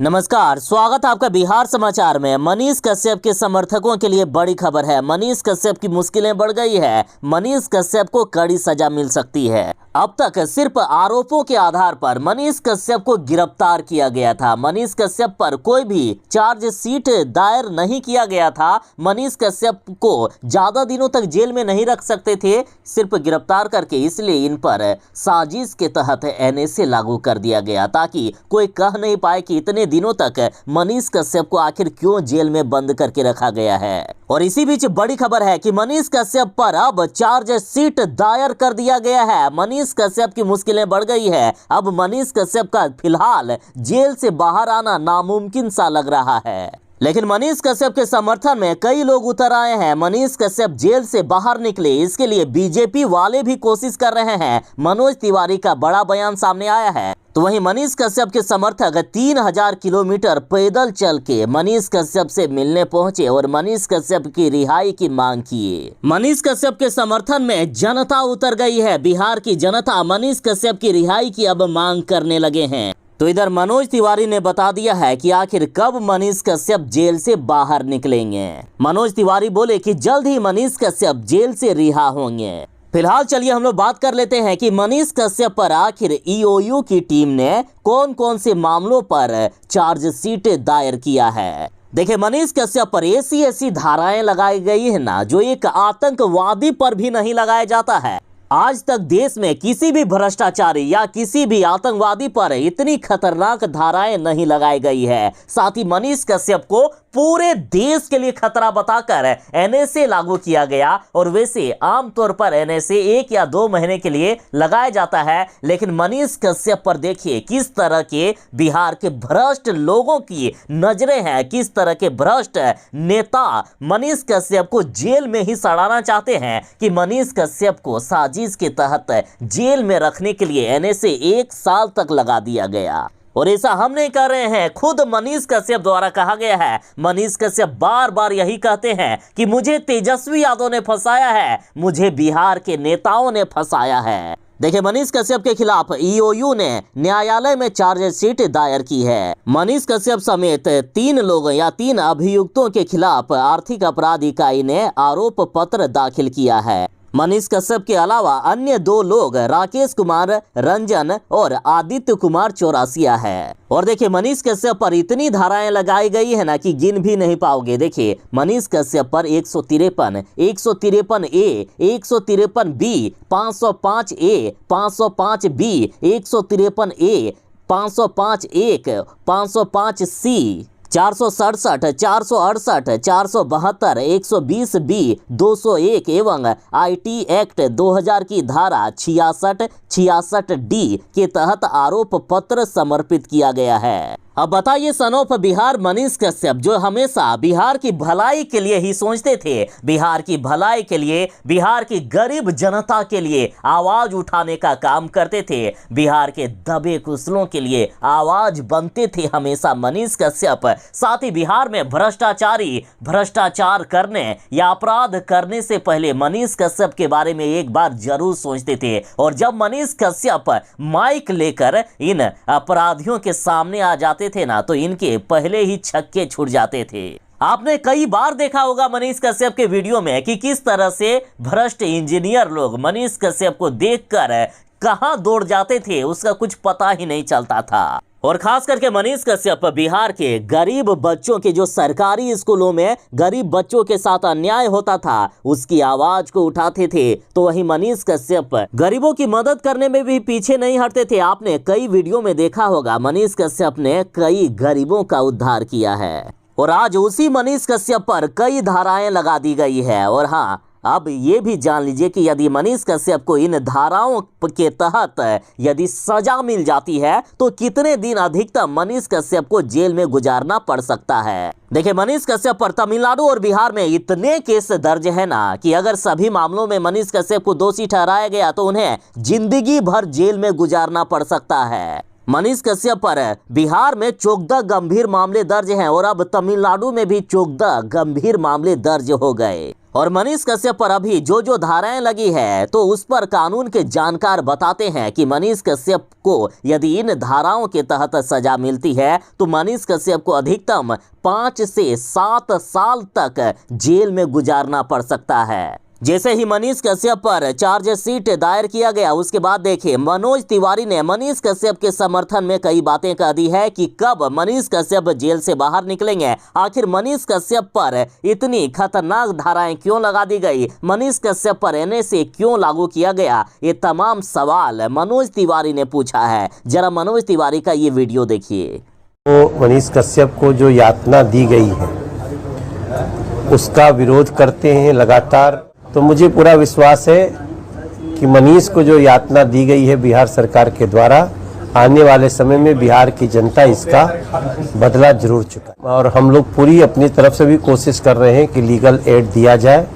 नमस्कार, स्वागत है आपका बिहार समाचार में। मनीष कश्यप के समर्थकों के लिए बड़ी खबर है। मनीष कश्यप की मुश्किलें बढ़ गई है। मनीष कश्यप को कड़ी सजा मिल सकती है। अब तक सिर्फ आरोपों के आधार पर मनीष कश्यप को गिरफ्तार किया गया था। मनीष कश्यप पर कोई भी चार्जशीट दायर नहीं किया गया था। मनीष कश्यप को ज्यादा दिनों तक जेल में नहीं रख सकते थे सिर्फ गिरफ्तार करके, इसलिए इन पर साजिश के तहत एनएसए लागू कर दिया गया ताकि कोई कह नहीं पाए कि इतने दिनों तक मनीष कश्यप को आखिर क्यों जेल में बंद करके रखा गया है। और इसी बीच बड़ी खबर है कि मनीष कश्यप पर अब चार्जशीट दायर कर दिया गया है। मनीष कश्यप की मुश्किलें बढ़ गई है। अब मनीष कश्यप का फिलहाल जेल से बाहर आना नामुमकिन सा लग रहा है, लेकिन मनीष कश्यप के समर्थन में कई लोग उतर आए हैं। मनीष कश्यप जेल से बाहर निकले, इसके लिए बीजेपी वाले भी कोशिश कर रहे हैं। मनोज तिवारी का बड़ा बयान सामने आया है। तो वहीं मनीष कश्यप के समर्थक 3000 किलोमीटर पैदल चल के मनीष कश्यप से मिलने पहुंचे और मनीष कश्यप की रिहाई की मांग किए। मनीष कश्यप के समर्थन में जनता उतर गई है। बिहार की जनता मनीष कश्यप की रिहाई की अब मांग करने लगे हैं। तो इधर मनोज तिवारी ने बता दिया है कि आखिर कब मनीष कश्यप जेल से बाहर निकलेंगे। मनोज तिवारी बोले कि जल्द ही मनीष कश्यप जेल से रिहा होंगे। फिलहाल चलिए हम लोग बात कर लेते हैं कि मनीष कश्यप पर आखिर ईओयू की टीम ने कौन कौन से मामलों पर चार्जशीट दायर किया है। देखिए, मनीष कश्यप पर ऐसी धाराएं लगाई गई है ना, जो एक आतंकवादी पर भी नहीं लगाया जाता है। आज तक देश में किसी भी भ्रष्टाचारी या किसी भी आतंकवादी पर इतनी खतरनाक धाराएं नहीं लगाई गई है। साथ ही मनीष कश्यप को पूरे देश के लिए खतरा बताकर एनएसए लागू किया गया। और वैसे आमतौर पर एनएसए 1 या 2 महीने के लिए लगाया जाता है, लेकिन मनीष कश्यप पर देखिए किस तरह के बिहार के भ्रष्ट लोगों की नजरें हैं, किस तरह के भ्रष्ट नेता मनीष कश्यप को जेल में ही सड़ाना चाहते हैं कि मनीष कश्यप को साजिश के तहत जेल में रखने के लिए एनएसए 1 साल तक लगा दिया गया। और ऐसा हम नहीं कर रहे हैं, खुद मनीष कश्यप द्वारा कहा गया है। मनीष कश्यप बार बार यही कहते हैं कि मुझे तेजस्वी यादव ने फंसाया है, मुझे बिहार के नेताओं ने फंसाया है। देखिए, मनीष कश्यप के खिलाफ ईओयू ने न्यायालय में चार्जशीट दायर की है। मनीष कश्यप समेत 3 लोगों या 3 अभियुक्तों के खिलाफ आर्थिक अपराध इकाई ने आरोप पत्र दाखिल किया है। मनीष कश्यप के अलावा अन्य 2 लोग राकेश कुमार रंजन और आदित्य कुमार चौरासिया है। और देखिए, मनीष कश्यप पर इतनी धाराएं लगाई गई है ना कि गिन भी नहीं पाओगे। देखिए, मनीष कश्यप पर 153, 153 ए, 153 बी, 505 ए, 505 बी, 153 ए, 505 एक, 505 सी, 467, 468, 472, 120 बी, 201 एवं आईटी एक्ट 2000 की धारा 66, 66 डी के तहत आरोप पत्र समर्पित किया गया है। अब बताइए, सन ऑफ बिहार मनीष कश्यप जो हमेशा बिहार की भलाई के लिए ही सोचते थे, बिहार की भलाई के लिए, बिहार की गरीब जनता के लिए आवाज उठाने का काम करते थे, बिहार के दबे कुचलों के लिए आवाज बनते थे हमेशा मनीष कश्यप। साथ ही बिहार में भ्रष्टाचार करने या अपराध करने से पहले मनीष कश्यप के बारे में एक बार जरूर सोचते थे। और जब मनीष कश्यप माइक लेकर इन अपराधियों के सामने आ जाते थे ना, तो इनके पहले ही छक्के छूट जाते थे। आपने कई बार देखा होगा मनीष कश्यप के वीडियो में कि किस तरह से भ्रष्ट इंजीनियर लोग मनीष कश्यप को देखकर कहां दौड़ जाते थे, उसका कुछ पता ही नहीं चलता था। और खास करके मनीष कश्यप बिहार के गरीब बच्चों के, जो सरकारी स्कूलों में गरीब बच्चों के साथ अन्याय होता था, उसकी आवाज को उठाते थे। तो वही मनीष कश्यप गरीबों की मदद करने में भी पीछे नहीं हटते थे। आपने कई वीडियो में देखा होगा मनीष कश्यप ने कई गरीबों का उद्धार किया है। और आज उसी मनीष कश्यप पर कई धाराएं लगा दी गई है। और हाँ, अब ये भी जान लीजिए कि यदि मनीष कश्यप को इन धाराओं के तहत यदि सजा मिल जाती है तो कितने दिन अधिकतम मनीष कश्यप को जेल में गुजारना पड़ सकता है। देखिए, मनीष कश्यप पर तमिलनाडु और बिहार में इतने केस दर्ज है ना कि अगर सभी मामलों में मनीष कश्यप को दोषी ठहराया गया तो उन्हें जिंदगी भर जेल में गुजारना पड़ सकता है। मनीष कश्यप पर बिहार में 14 गंभीर मामले दर्ज हैं और अब तमिलनाडु में भी 14 गंभीर मामले दर्ज हो गए। और मनीष कश्यप पर अभी जो धाराएं लगी है तो उस पर कानून के जानकार बताते हैं कि मनीष कश्यप को यदि इन धाराओं के तहत सजा मिलती है तो मनीष कश्यप को अधिकतम 5 से 7 साल तक जेल में गुजारना पड़ सकता है। जैसे ही मनीष कश्यप पर चार्जशीट दायर किया गया उसके बाद देखिए मनोज तिवारी ने मनीष कश्यप के समर्थन में कई बातें कह दी है कि कब मनीष कश्यप जेल से बाहर निकलेंगे, आखिर मनीष कश्यप पर इतनी खतरनाक धाराएं क्यों लगा दी गई, मनीष कश्यप पर एनएसए क्यों लागू किया गया, ये तमाम सवाल मनोज तिवारी ने पूछा है। जरा मनोज तिवारी का ये वीडियो देखिए। तो मनीष कश्यप को जो यातना दी गई है उसका विरोध करते हैं लगातार। तो मुझे पूरा विश्वास है कि मनीष को जो यातना दी गई है बिहार सरकार के द्वारा, आने वाले समय में बिहार की जनता इसका बदला जरूर चुका और हम लोग पूरी अपनी तरफ से भी कोशिश कर रहे हैं कि लीगल एड दिया जाए।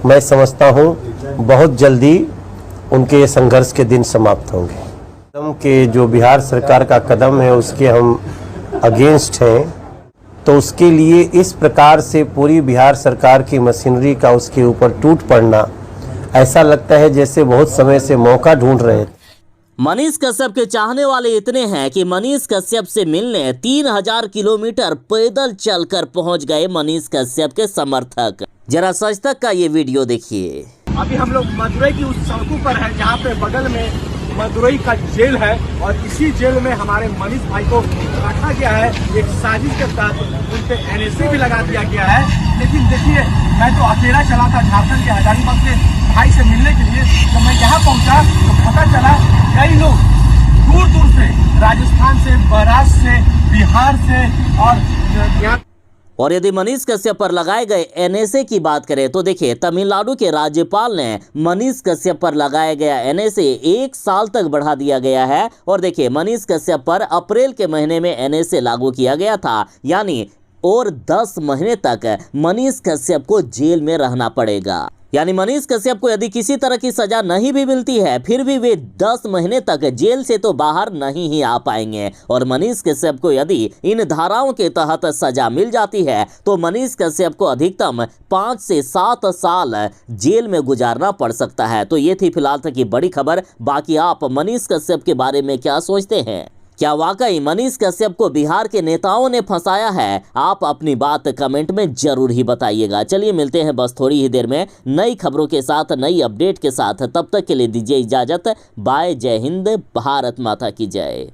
मैं समझता हूं बहुत जल्दी उनके ये संघर्ष के दिन समाप्त होंगे। कदम के जो बिहार सरकार का कदम है उसके हम अगेंस्ट हैं, तो उसके लिए इस प्रकार से पूरी बिहार सरकार की मशीनरी का उसके ऊपर टूट पड़ना ऐसा लगता है जैसे बहुत समय से मौका ढूंढ रहे थे। मनीष कश्यप के चाहने वाले इतने हैं कि मनीष कश्यप से मिलने 3000 किलोमीटर पैदल चलकर पहुंच गए मनीष कश्यप के समर्थक। जरा सच तक का ये वीडियो देखिए। अभी हम लोग मदुरई की उस सड़कों पर है जहाँ पे बगल में मदुरई का जेल है और इसी जेल में हमारे मनीष भाई को रखा गया है। एक साजिश के तहत उन पे एनएसए भी लगा दिया गया है। लेकिन देखिए, मैं तो अकेला चला था झारखंड के हजारीबाग से भाई से मिलने के लिए। जब मैं यहाँ पहुँचा तो पता चला कई लोग दूर दूर से, राजस्थान से, महाराष्ट्र से, बिहार से और यहाँ। और यदि मनीष कश्यप पर लगाए गए एनएसए की बात करें तो देखिए तमिलनाडु के राज्यपाल ने मनीष कश्यप पर लगाया गया एनएसए 1 साल तक बढ़ा दिया गया है। और देखिए मनीष कश्यप पर अप्रैल के महीने में एनएसए लागू किया गया था, यानी और 10 महीने तक मनीष कश्यप को जेल में रहना पड़ेगा। यानी मनीष कश्यप को यदि किसी तरह की सजा नहीं भी मिलती है फिर भी वे 10 महीने तक जेल से तो बाहर नहीं ही आ पाएंगे। और मनीष कश्यप को यदि इन धाराओं के तहत सजा मिल जाती है तो मनीष कश्यप को अधिकतम 5 से 7 साल जेल में गुजारना पड़ सकता है। तो ये थी फिलहाल तक की बड़ी खबर। बाकी आप मनीष कश्यप के बारे में क्या सोचते हैं? क्या वाकई मनीष कश्यप को बिहार के नेताओं ने फंसाया है? आप अपनी बात कमेंट में जरूर ही बताइएगा। चलिए मिलते हैं बस थोड़ी ही देर में नई खबरों के साथ, नई अपडेट के साथ। तब तक के लिए दीजिए इजाजत। बाय। जय हिंद, भारत माता की जय।